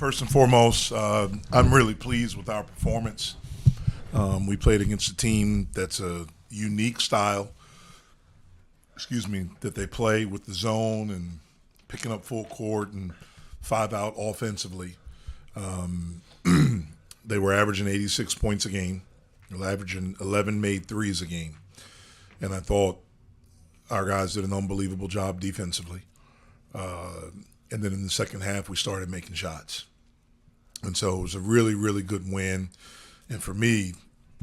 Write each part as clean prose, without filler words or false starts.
first and foremost, I'm really pleased with our performance. We played against a team that's a unique style, that they play with the zone and picking up full court and 5 out offensively. They were averaging 86 points a game. They were averaging 11 made threes a game. And I thought our guys did an unbelievable job defensively. And then in the second half, we started making shots. And so it was a really, really good win. And for me,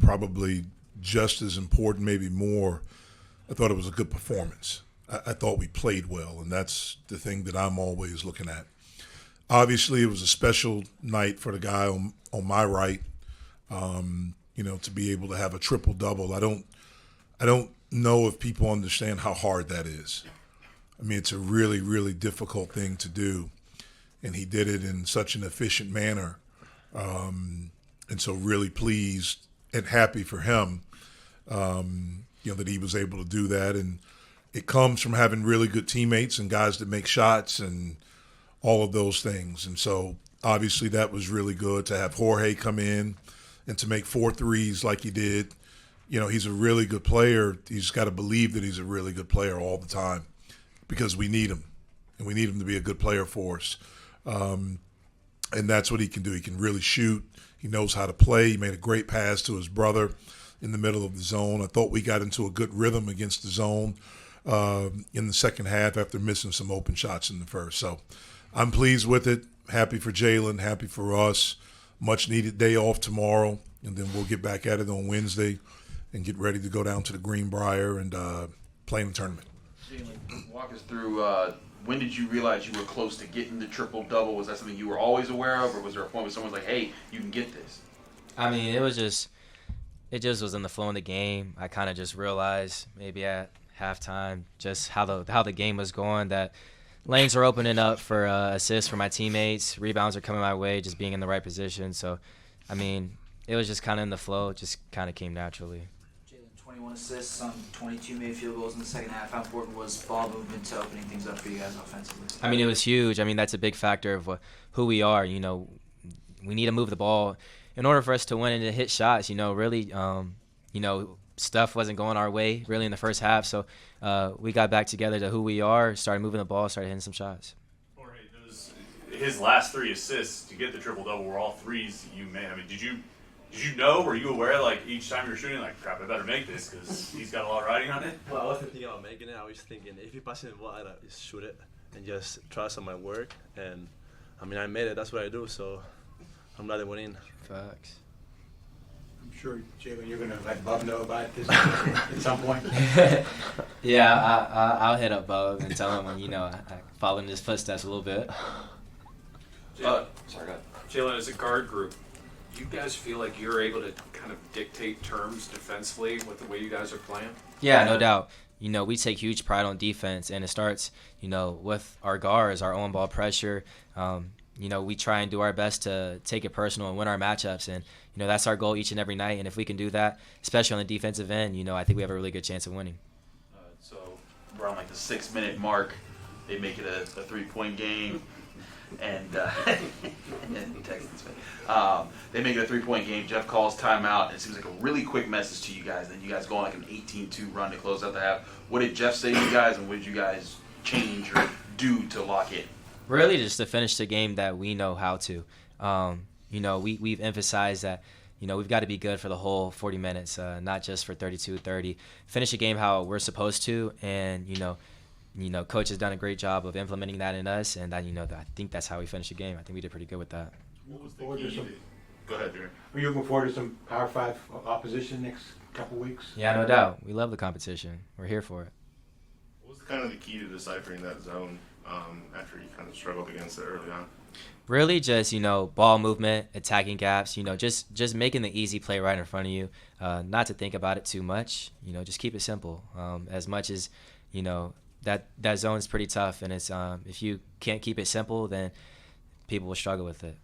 probably just as important, maybe more, I thought it was a good performance. I thought we played well, and that's the thing that I'm always looking at. Obviously, it was a special night for the guy on my right, to be able to have a triple-double. I don't know if people understand how hard that is. I mean, it's a really, really difficult thing to do, and he did it in such an efficient manner. And so really pleased and happy for him, that he was able to do that. And it comes from having really good teammates and guys that make shots and all of those things. And so obviously that was really good to have Jorge come in and to make 4 threes like he did. He's a really good player. He's got to believe that he's a really good player all the time because we need him, and we need him to be a good player for us. And that's what he can do. He can really shoot. He knows how to play. He made a great pass to his brother in the middle of the zone. I thought we got into a good rhythm against the zone in the second half after missing some open shots in the first. So I'm pleased with it. Happy for Jalen, happy for us. Much needed day off tomorrow, and then we'll get back at it on Wednesday and get ready to go down to the Greenbrier and play in the tournament. Jalen, walk us through when did you realize you were close to getting the triple-double? Was that something you were always aware of, or was there a point where someone was like, hey, you can get this? I mean, it just was in the flow of the game. I kind of just realized maybe at halftime just how the game was going, that lanes are opening up for assists for my teammates, rebounds are coming my way, just being in the right position. So, I mean, it was just kind of in the flow. It just kind of came naturally. 21 assists on 22 made field goals in the second half. How important was ball movement to opening things up for you guys offensively? I mean, it was huge. I mean, that's a big factor of who we are. We need to move the ball in order for us to win and to hit shots. Really, stuff wasn't going our way really in the first half. So we got back together to who we are, started moving the ball, started hitting some shots. Jorge, his last 3 assists to get the triple-double were all threes you made. I mean, did you know, were you aware, like, each time you were shooting, like, crap, I better make this because he's got a lot riding on it? Well, I wasn't thinking about making it. I was thinking, if he passes the ball, I just shoot it and just trust on my work. And, I mean, I made it. That's what I do, so I'm glad I went in. Facts. I'm sure, Jalen, you're going to let Bub know about this at some point. Yeah, I'll hit up Bub and tell him when, I follow in his footsteps a little bit. Sorry, go ahead. Jalen, as a guard group, you guys feel like you're able to kind of dictate terms defensively with the way you guys are playing? Yeah, no doubt. We take huge pride on defense, and it starts, with our guards, our own ball pressure. We try and do our best to take it personal and win our matchups, and that's our goal each and every night. And if we can do that, especially on the defensive end, I think we have a really good chance of winning. So we're on like the 6-minute mark. They make it a 3-point game. And they make it a 3-point game. Jeff calls timeout, and it seems like a really quick message to you guys. Then you guys go on like an 18-2 run to close out the half. What did Jeff say to you guys, and what did you guys change or do to lock in? Really just to finish the game that we know how to. We've emphasized that, we've got to be good for the whole 40 minutes, not just for 32-30. Finish the game how we're supposed to, and, Coach has done a great job of implementing that in us, and that, I think that's how we finished the game. I think we did pretty good with that. What was the key? Go ahead, Jerry. Are you looking forward to some Power 5 opposition next couple weeks? Yeah, no doubt. We love the competition. We're here for it. What was kind of the key to deciphering that zone after you kind of struggled against it early on? Really just, ball movement, attacking gaps, just making the easy play right in front of you, not to think about it too much, just keep it simple. As much as, that zone is pretty tough, and it's if you can't keep it simple, then people will struggle with it.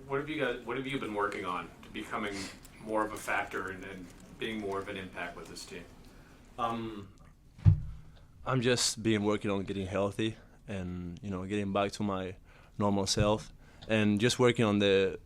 What have you been working on to becoming more of a factor and being more of an impact with this team? I'm just working on getting healthy and getting back to my normal self, and just working on the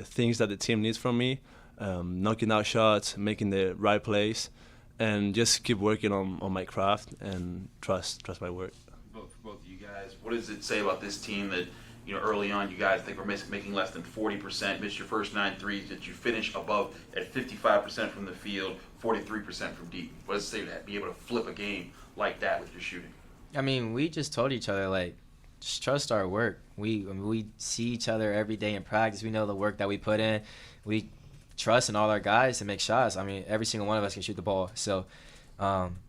things that the team needs from me, knocking out shots, making the right plays, and just keep working on my craft and trust my work. For both of you guys, what does it say about this team that, early on you guys think we're making less than 40%, missed your first 9 threes, that you finish above at 55% from the field, 43% from deep? What does it say to be able to flip a game like that with your shooting? I mean, we just told each other, like, just trust our work. We see each other every day in practice. We know the work that we put in. We trust in all our guys to make shots. I mean, every single one of us can shoot the ball. So,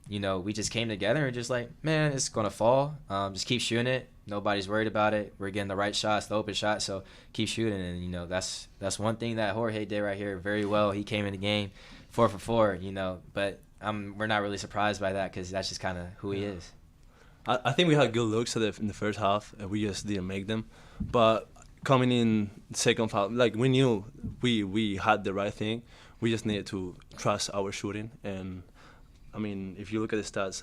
we just came together and just like, man, it's going to fall. Just keep shooting it. Nobody's worried about it. We're getting the right shots, the open shots, so keep shooting. And, that's one thing that Jorge did right here very well. He came in the game 4 for 4, but we're not really surprised by that because that's just kind of who he is. I think we had good looks in the first half, and we just didn't make them. But coming in second half, like we knew we had the right thing. We just needed to trust our shooting. And I mean, if you look at the stats,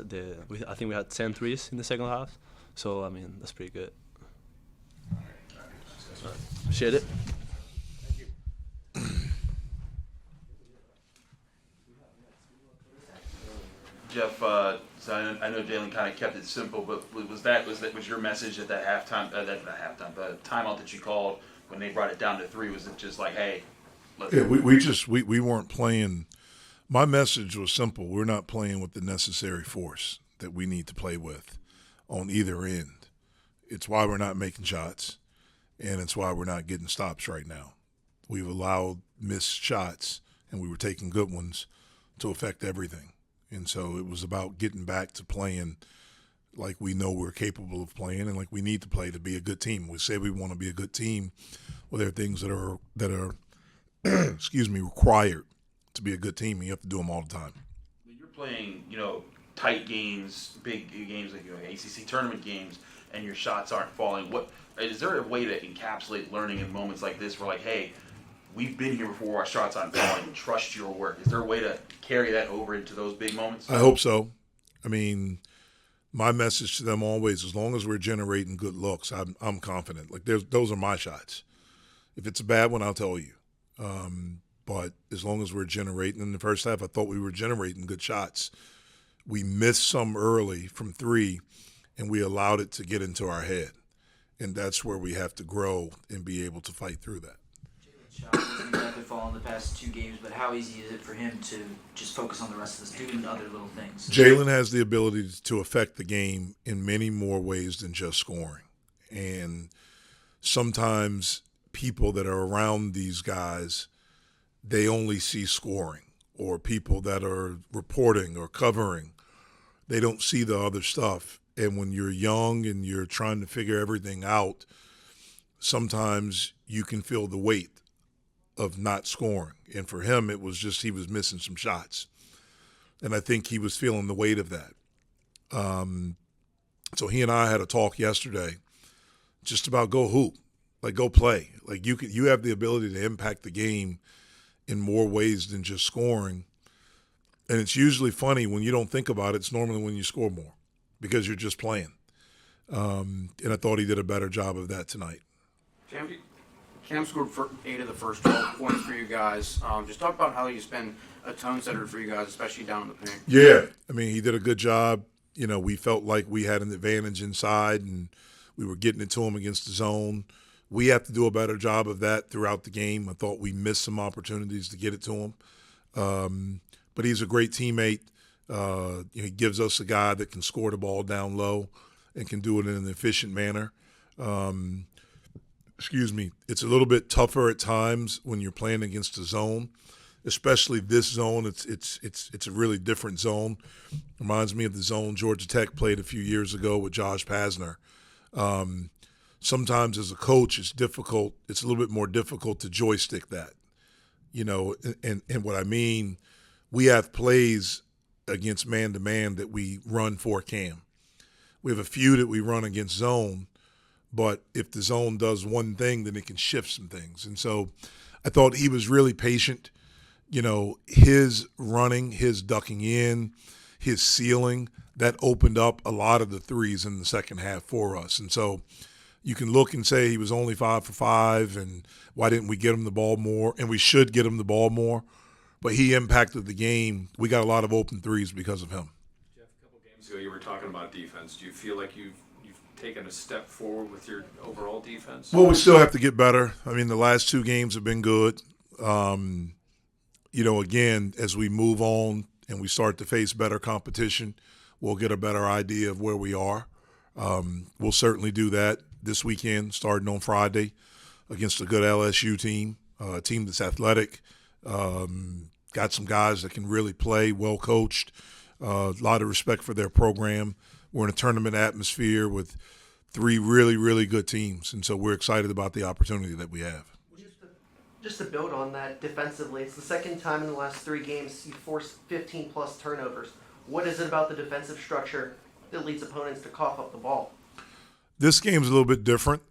I think we had 10 threes in the second half. So I mean, that's pretty good. Appreciate it. Jeff, so I know Jalen kind of kept it simple, but was your message at that halftime, the timeout that you called when they brought it down to 3? Was it just like, hey, let's? Yeah, we weren't playing. My message was simple. We're not playing with the necessary force that we need to play with on either end. It's why we're not making shots, and it's why we're not getting stops right now. We've allowed missed shots, and we were taking good ones to affect everything. And so it was about getting back to playing like we know we're capable of playing and like we need to play to be a good team. We say we want to be a good team. Well, there are things that are required to be a good team, and you have to do them all the time. You're playing, tight games, big games like ACC tournament games, and your shots aren't falling. What is there a way to encapsulate learning in moments like this where, like, hey, we've been here before, our shots aren't falling, trust your work? Is there a way to carry that over into those big moments? I hope so. I mean, my message to them always, as long as we're generating good looks, I'm confident. Like, those are my shots. If it's a bad one, I'll tell you. But as long as we're generating, in the first half, I thought we were generating good shots. We missed some early from 3, and we allowed it to get into our head. And that's where we have to grow and be able to fight through that. Shot wasn't exactly falling the past 2 games, but how easy is it for him to just focus on the rest of this, doing other little things? Jalen has the ability to affect the game in many more ways than just scoring. And sometimes people that are around these guys, they only see scoring, or people that are reporting or covering, they don't see the other stuff. And when you're young and you're trying to figure everything out, sometimes you can feel the weight of not scoring. And for him, it was just he was missing some shots. And I think he was feeling the weight of that. So he and I had a talk yesterday just about go hoop, like go play. Like you have the ability to impact the game in more ways than just scoring. And it's usually funny when you don't think about it. It's normally when you score more because you're just playing. And I thought he did a better job of that tonight. Cam scored 8 of the first 12 points for you guys. Just talk about how he's been a tone setter for you guys, especially down in the paint. Yeah, I mean, he did a good job. We felt like we had an advantage inside, and we were getting it to him against the zone. We have to do a better job of that throughout the game. I thought we missed some opportunities to get it to him. But he's a great teammate. He gives us a guy that can score the ball down low and can do it in an efficient manner. It's a little bit tougher at times when you're playing against a zone, especially this zone. It's a really different zone. Reminds me of the zone Georgia Tech played a few years ago with Josh Pazner. Sometimes as a coach, it's difficult. It's a little bit more difficult to joystick that, and what I mean, we have plays against man-to-man that we run for Cam. We have a few that we run against zone, but if the zone does one thing, then it can shift some things. And so I thought he was really patient. His running, his ducking in, his sealing, that opened up a lot of the threes in the second half for us. And so, You can look and say he was only 5 for 5, and why didn't we get him the ball more? And we should get him the ball more. But he impacted the game. We got a lot of open threes because of him. Jeff, a couple games ago, you were talking about defense. Do you feel like you've taken a step forward with your overall defense? Well, we still have to get better. I mean, the last 2 games have been good. Again, as we move on and we start to face better competition, we'll get a better idea of where we are. We'll certainly do that this weekend, starting on Friday, against a good LSU team, a team that's athletic, got some guys that can really play, well coached, a lot of respect for their program. We're in a tournament atmosphere with 3 really, really good teams, and so we're excited about the opportunity that we have. Just to build on that defensively, it's the second time in the last 3 games you forced 15-plus turnovers. What is it about the defensive structure that leads opponents to cough up the ball? This game's a little bit different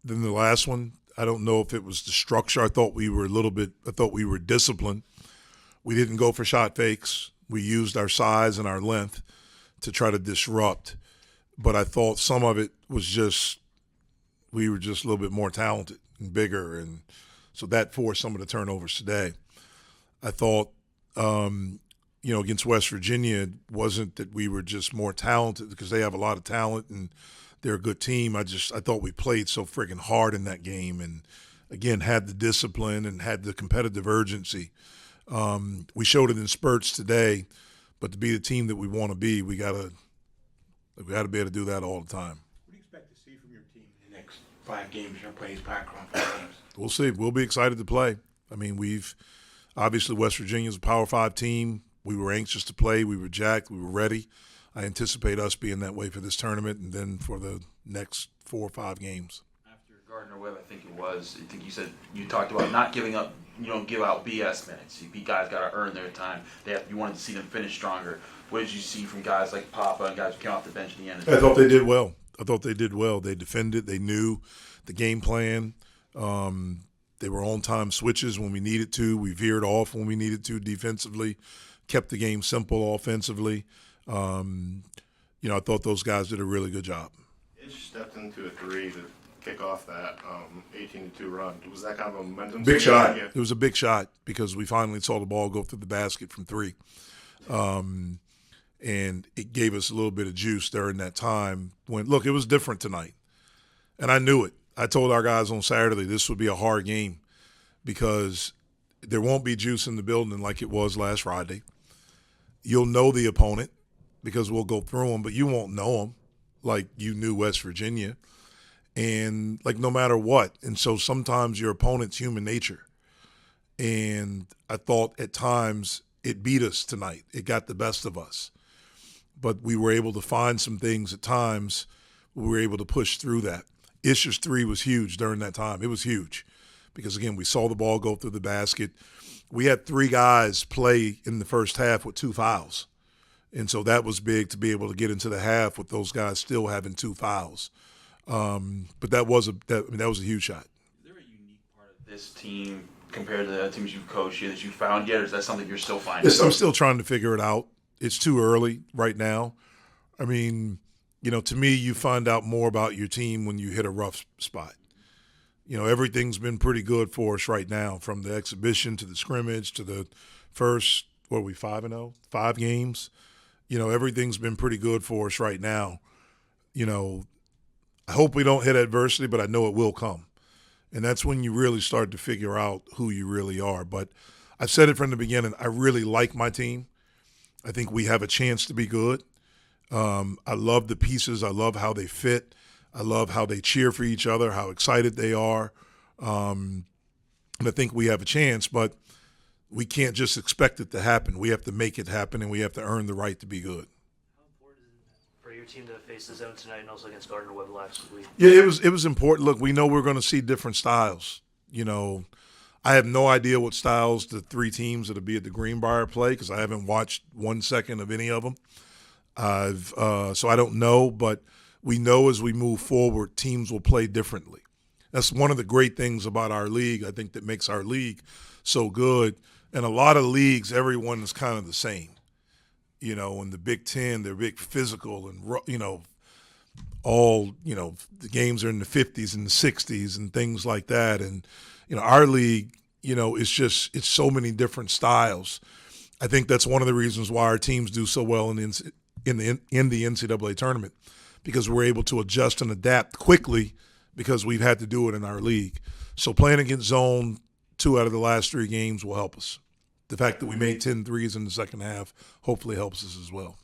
than the last one. I don't know if it was the structure. I thought we were disciplined. We didn't go for shot fakes. We used our size and our length to try to disrupt. But I thought some of it was just we were just a little bit more talented and bigger, and so that forced some of the turnovers today. I thought, against West Virginia, it wasn't that we were just more talented because they have a lot of talent and they're a good team. I thought we played so friggin' hard in that game and, again, had the discipline and had the competitive urgency. We showed it in spurts today, but to be the team that we want to be, we gotta be able to do that all the time. What do you expect to see from your team in the next 5 games? You're playing background 5 games. We'll see. We'll be excited to play. I mean, obviously West Virginia's a Power 5 team. We were anxious to play. We were jacked. We were ready. I anticipate us being that way for this tournament and then for the next 4 or 5 games. After Gardner-Webb, I think you said you talked about not giving up. You don't give out BS minutes. Guys got to earn their time. You wanted to see them finish stronger. What did you see from guys like Papa and guys who came off the bench in the end? I thought they did well. They defended. They knew the game plan. They were on-time switches when we needed to. We veered off when we needed to defensively, kept the game simple offensively. I thought those guys did a really good job. It stepped into a 3 to kick off that 18-2 run. Was that kind of a momentum? Big shot. It was a big shot because we finally saw the ball go through the basket from 3. And it gave us a little bit of juice during that time. It was different tonight. And I knew it. I told our guys on Saturday this would be a hard game because there won't be juice in the building like it was last Friday. You'll know the opponent because we'll go through them, but you won't know them like you knew West Virginia. And, no matter what. And so sometimes your opponent's human nature. And I thought at times it beat us tonight. It got the best of us. But we were able to find some things at times. We were able to push through that. Isher's 3 was huge during that time. It was huge because, again, we saw the ball go through the basket. We had 3 guys play in the first half with 2 fouls. And so that was big to be able to get into the half with those guys still having 2 fouls. But that was a huge shot. Is there a unique part of this team compared to the other teams you've coached here that you found yet, or is that something you're still finding? I'm still trying to figure it out. It's too early right now. I mean, to me, you find out more about your team when you hit a rough spot. Everything's been pretty good for us right now, from the exhibition to the scrimmage to the first, 5-0? 5 games. Everything's been pretty good for us right now. I hope we don't hit adversity, but I know it will come. And that's when you really start to figure out who you really are. But I've said it from the beginning, I really like my team. I think we have a chance to be good. I love the pieces. I love how they fit. I love how they cheer for each other, how excited they are. And I think we have a chance, but we can't just expect it to happen. We have to make it happen, and we have to earn the right to be good. How important is it for your team to face the zone tonight and also against Gardner-Webb last week? Yeah, it was important. Look, we know we're going to see different styles. I have no idea what styles the 3 teams that'll be at the Greenbrier play because I haven't watched 1 second of any of them. So I don't know, but we know as we move forward, teams will play differently. That's one of the great things about our league, I think, that makes our league so good. In a lot of leagues, everyone is kind of the same. In the Big Ten, they're big physical and, all, the games are in the 50s and the 60s and things like that. And, our league, it's so many different styles. I think that's one of the reasons why our teams do so well in the NCAA tournament, because we're able to adjust and adapt quickly because we've had to do it in our league. So playing against zone 2 out of the last 3 games will help us. The fact that we made 10 threes in the second half hopefully helps us as well.